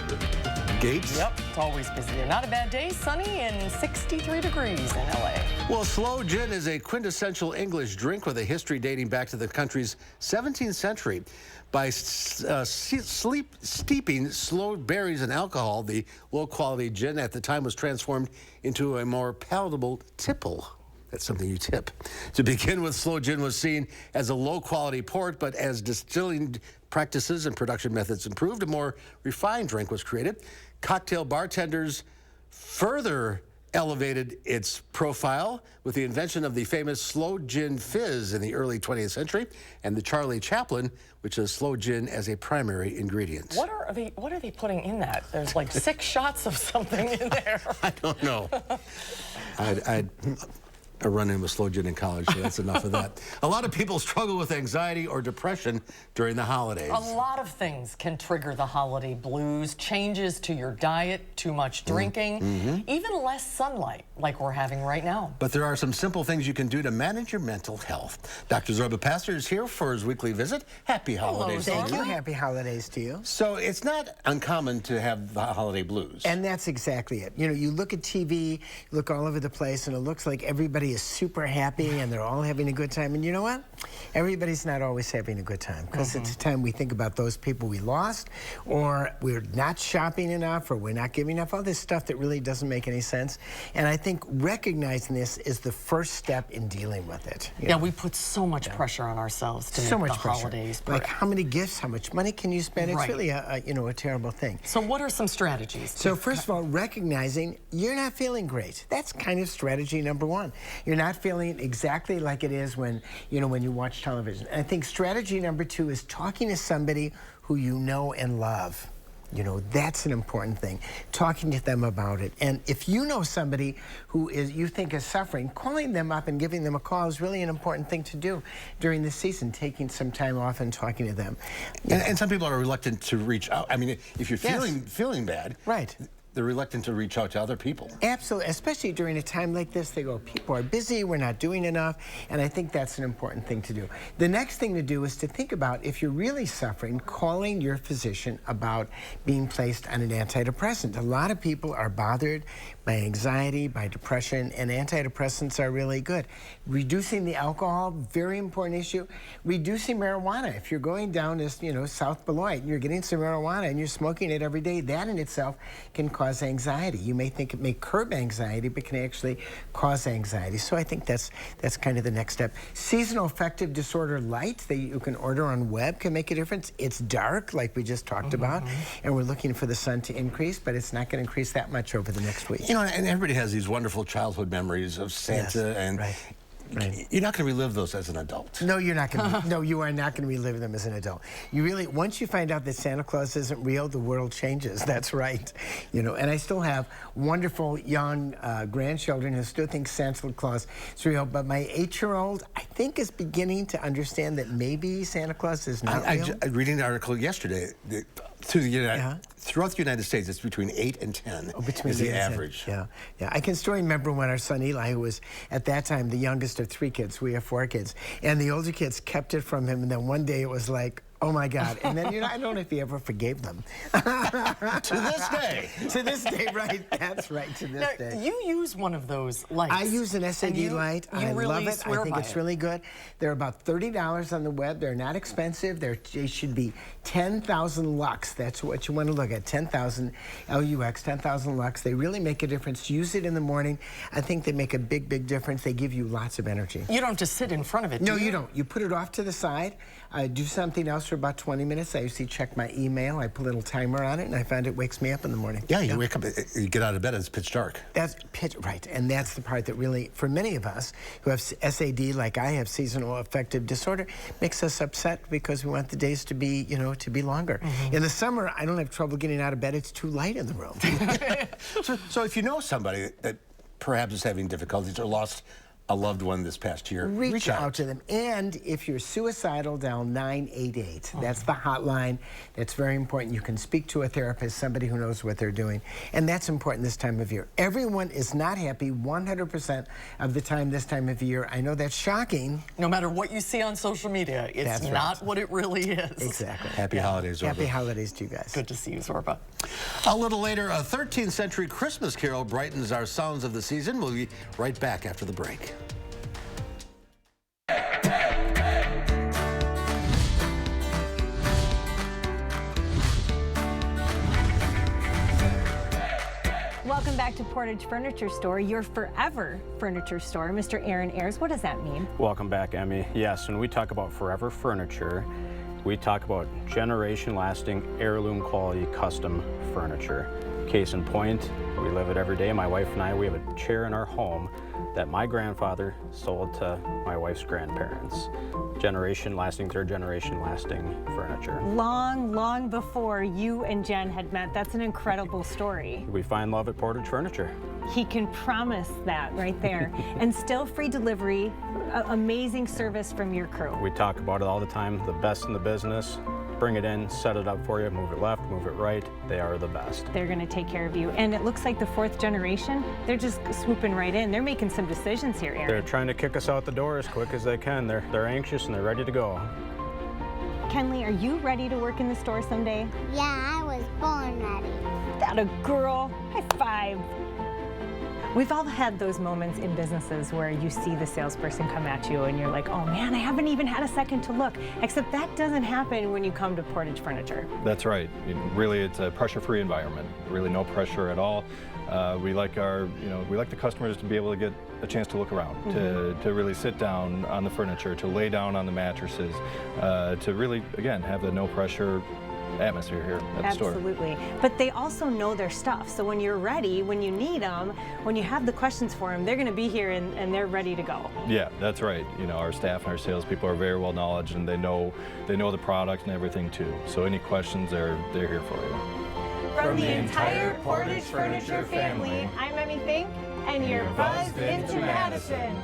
S1: gates.
S2: Yep, it's always busy there. Not a bad day, sunny and 63 degrees in LA.
S1: Well, sloe gin is a quintessential English drink with a history dating back to the country's 17th century. By steeping sloe berries in alcohol, the low-quality gin at the time was transformed into a more palatable tipple. That's something you tip. To begin with, sloe gin was seen as a low-quality port, but as distilling practices and production methods improved, a more refined drink was created. Cocktail bartenders further elevated its profile with the invention of the famous sloe gin fizz in the early 20th century and the Charlie Chaplin, which is sloe gin as a primary ingredient.
S2: What are they putting in that? There's like 6 shots of something in there.
S1: I don't know. I'd run in with sloe gin in college, so that's enough of that. A lot of people struggle with anxiety or depression during the holidays.
S2: A lot of things can trigger the holiday blues. Changes to your diet, too much drinking, even less sunlight like we're having right now.
S1: But there are some simple things you can do to manage your mental health. Dr. Zorba Pastor is here for his weekly visit. Happy holidays.
S4: Thank you. Happy holidays to you.
S1: So it's not uncommon to have the holiday blues.
S4: And that's exactly it. You know, you look at TV, look all over the place, and it looks like everybody is super happy and they're all having a good time. And you know what? Everybody's not always having a good time because it's a time we think about those people we lost, or we're not shopping enough, or we're not giving enough, all this stuff that really doesn't make any sense. And I think recognizing this is the first step in dealing with it.
S2: Yeah, we put so much pressure on ourselves to make the holidays.
S4: Like how many gifts, how much money can you spend? It's
S2: Right.
S4: really a terrible thing.
S2: So what are some strategies?
S4: So first of all, recognizing you're not feeling great. That's kind of strategy number one. You're not feeling exactly like it is when you watch television. And I think strategy number 2 is talking to somebody who you know and love. You know, that's an important thing. Talking to them about it. And if you know somebody who you think is suffering, calling them up and giving them a call is really an important thing to do during the season, taking some time off and talking to them.
S1: And some people are reluctant to reach out. I mean, if you're feeling bad,
S4: right,
S1: they're reluctant to reach out to other people.
S4: Absolutely, especially during a time like this. They go, people are busy, we're not doing enough, and I think that's an important thing to do. The next thing to do is to think about, if you're really suffering, calling your physician about being placed on an antidepressant. A lot of people are bothered by anxiety, by depression, and antidepressants are really good. Reducing the alcohol, very important issue. Reducing marijuana. If you're going down to, South Beloit, and you're getting some marijuana and you're smoking it every day, that in itself can cause anxiety. You may think it may curb anxiety, but can actually cause anxiety. So I think that's kind of the next step. Seasonal affective disorder light that you can order on web can make a difference. It's dark, like we just talked about, and we're looking for the sun to increase, but it's not going to increase that much over the next week.
S1: You know, and everybody has these wonderful childhood memories of Santa, and you're not going to relive those as an adult.
S4: No, you're not going to. No, you are not going to relive them as an adult. You really, once you find out that Santa Claus isn't real, the world changes. That's right. And I still have wonderful young grandchildren who still think Santa Claus is real. But my 8-year-old, I think, is beginning to understand that maybe Santa Claus is not real.
S1: I'm reading an article yesterday. Throughout the United States, it's between 8 and 10 is the average.
S4: Yeah. I can still remember when our son Eli, who was at that time the youngest of 3 kids, we have 4 kids, and the older kids kept it from him, and then one day it was like, oh my God. And then, I don't know if he ever forgave them.
S1: To this day.
S4: To this day, right. That's right, to this day.
S2: You use one of those lights.
S4: I use an SAD light. I
S2: really
S4: love it. I think it's really good. They're about $30 on the web. They're not expensive. They should be 10,000 lux. That's what you want to look at. 10,000 LUX, 10,000 lux. They really make a difference. Use it in the morning. I think they make a big, big difference. They give you lots of energy.
S2: You don't have to sit in front of it,
S4: No, you don't. You put it off to the side. Do something else for about 20 minutes. I usually check my email. I put a little timer on it, and I find it wakes me up in the morning.
S1: Yeah, you wake up, you get out of bed, and it's pitch dark.
S4: That's pitch, right. And that's the part that really, for many of us who have SAD, like I have, seasonal affective disorder, makes us upset because we want the days to be, you know, to be longer. In the summer, I don't have trouble getting out of bed. It's too light in the room.
S1: So if you know somebody that perhaps is having difficulties or lost a loved one this past year,
S4: reach out to them. And if you're suicidal, dial 988. That's the hotline. That's very important. You can speak to a therapist, somebody who knows what they're doing. And that's important this time of year. Everyone is not happy 100% of the time this time of year. I know that's shocking.
S2: No matter what you see on social media, it's not what it really is.
S4: Exactly.
S1: Happy holidays, Zorba.
S4: Happy holidays to you guys.
S2: Good to see you, Zorba.
S1: A little later, a 13th century Christmas carol brightens our sounds of the season. We'll be right back after the break.
S6: Welcome back to Portage Furniture Store, your forever furniture store. Mr. Aaron Ayers, what does that mean?
S7: Welcome back, Emmy. Yes, when we talk about forever furniture, we talk about generation-lasting, heirloom-quality custom furniture. Case in point, we live it every day. My wife and I, we have a chair in our home that my grandfather sold to my wife's grandparents. Generation-lasting, third generation-lasting furniture.
S6: Long, long before you and Jen had met. That's an incredible story.
S7: We find love at Portage Furniture.
S6: He can promise that right there. And still free delivery, amazing service from your crew.
S7: We talk about it all the time, the best in the business. Bring it in, set it up for you, move it left, move it right. They are the best.
S6: They're going to take care of you. And it looks like the fourth generation, they're just swooping right in. They're making some decisions here, Aaron.
S7: They're trying to kick us out the door as quick as they can. They're anxious and they're ready to go.
S6: Kenley, are you ready to work in the store someday?
S8: Yeah, I was born ready.
S6: That a girl. High five. We've all had those moments in businesses where you see the salesperson come at you and you're like, oh man, I haven't even had a second to look. Except that doesn't happen when you come to Portage Furniture.
S9: That's right. Really, it's a pressure-free environment. Really no pressure at all. We like the customers to be able to get a chance to look around, to really sit down on the furniture, to lay down on the mattresses, to really, again, have the no pressure atmosphere here at the store.
S6: Absolutely. But they also know their stuff. So when you're ready, when you need them, when you have the questions for them, they're going to be here and they're ready to go.
S9: Yeah, that's right. You know, our staff and our salespeople are very well knowledgeable and they know the product and everything too. So any questions, they're here for you.
S6: From the entire Portage Furniture family, I'm Emmy Fink, and you're buzzed into Madison.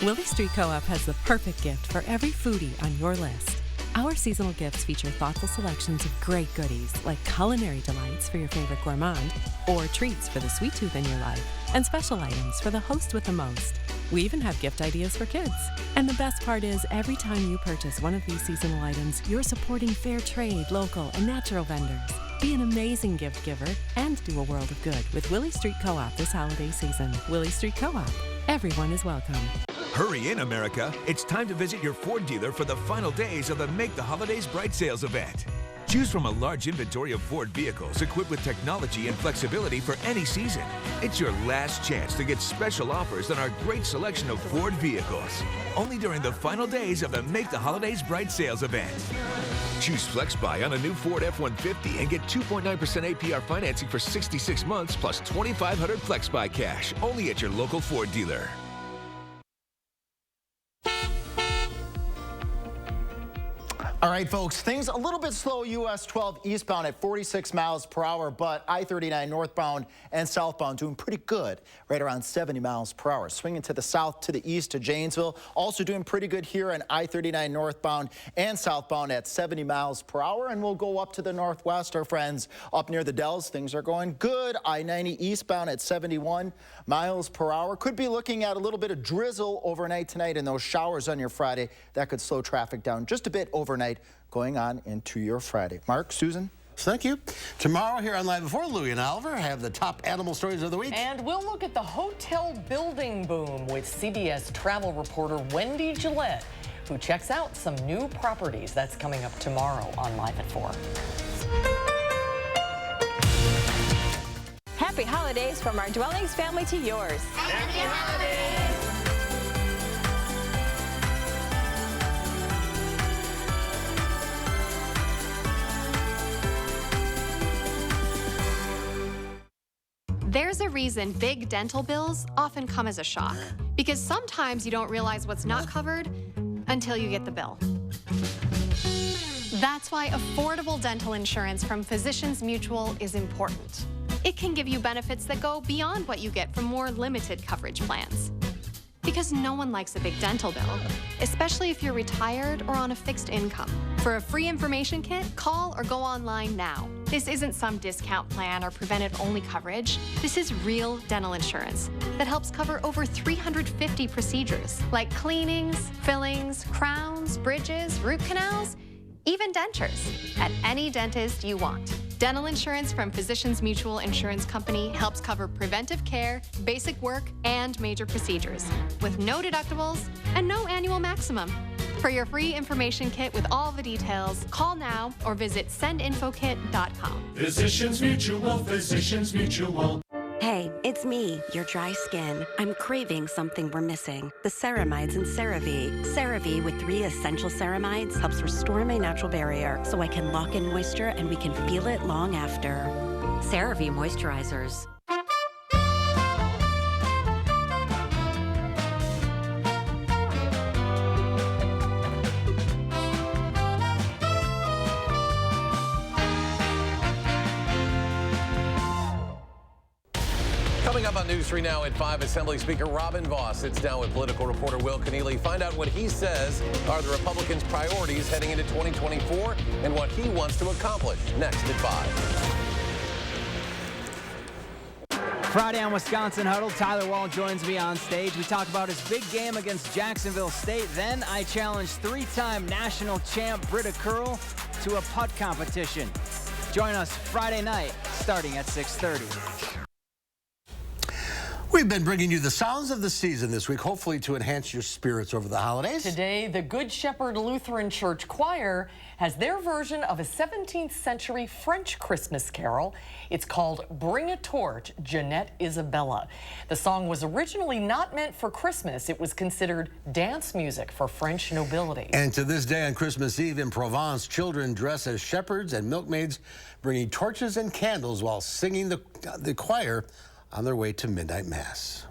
S10: Willie Street Co-op has the perfect gift for every foodie on your list. Our seasonal gifts feature thoughtful selections of great goodies like culinary delights for your favorite gourmand or treats for the sweet tooth in your life and special items for the host with the most. We even have gift ideas for kids. And the best part is every time you purchase one of these seasonal items, you're supporting fair trade, local, and natural vendors. Be an amazing gift giver and do a world of good with Willie Street Co-op this holiday season. Willie Street Co-op. Everyone is welcome.
S12: Hurry in, America. It's time to visit your Ford dealer for the final days of the Make the Holidays Bright sales event. Choose from a large inventory of Ford vehicles equipped with technology and flexibility for any season. It's your last chance to get special offers on our great selection of Ford vehicles. Only during the final days of the Make the Holidays Bright sales event. Choose FlexBuy on a new Ford F-150 and get 2.9% APR financing for 66 months plus $2,500 FlexBuy cash. Only at your local Ford dealer.
S11: All right, folks, things a little bit slow US 12 eastbound at 46 miles per hour, but I-39 northbound and southbound doing pretty good, right around 70 miles per hour. Swinging to the south to the east to Janesville, also doing pretty good here on I-39 northbound and southbound at 70 miles per hour. And we'll go up to the northwest, our friends up near the Dells. Things are going good. I-90 eastbound at 71 miles per hour. Could be looking at a little bit of drizzle overnight tonight and those showers on your Friday. That could slow traffic down just a bit overnight going on into your Friday. Mark, Susan?
S1: Thank you. Tomorrow here on Live Before, Louie and Oliver have the top animal stories of the week.
S2: And we'll look at the hotel building boom with CBS travel reporter Wendy Gillette, who checks out some new properties. That's coming up tomorrow on Live at 4.
S6: Happy holidays from our Dwellings family to yours.
S8: Happy holidays!
S13: There's a reason big dental bills often come as a shock, because sometimes you don't realize what's not covered until you get the bill. That's why affordable dental insurance from Physicians Mutual is important. It can give you benefits that go beyond what you get from more limited coverage plans. Because no one likes a big dental bill, especially if you're retired or on a fixed income. For a free information kit, call or go online now. This isn't some discount plan or preventive-only coverage. This is real dental insurance that helps cover over 350 procedures, like cleanings, fillings, crowns, bridges, root canals, even dentures, at any dentist you want. Dental insurance from Physicians Mutual Insurance Company helps cover preventive care, basic work, and major procedures, with no deductibles and no annual maximum. For your free information kit with all the details, call now or visit sendinfokit.com.
S14: Physicians Mutual, Physicians Mutual.
S15: Hey, it's me, your dry skin. I'm craving something we're missing. The ceramides in CeraVe. CeraVe with 3 essential ceramides helps restore my natural barrier so I can lock in moisture and we can feel it long after. CeraVe moisturizers.
S26: Coming up on News 3 Now at 5, Assembly Speaker Robin Vos sits down with political reporter Will Keneally. Find out what he says are the Republicans' priorities heading into 2024 and what he wants to accomplish. Next at 5.
S16: Friday on Wisconsin Huddle, Tyler Wall joins me on stage. We talk about his big game against Jacksonville State. Then I challenge 3-time national champ Britta Curl to a putt competition. Join us Friday night starting at 6:30.
S1: We've been bringing you the sounds of the season this week, hopefully to enhance your spirits over the holidays.
S2: Today, the Good Shepherd Lutheran Church Choir has their version of a 17th century French Christmas carol. It's called Bring a Torch, Jeanette Isabella. The song was originally not meant for Christmas. It was considered dance music for French nobility.
S1: And to this day on Christmas Eve in Provence, children dress as shepherds and milkmaids, bringing torches and candles while singing the choir on their way to midnight mass.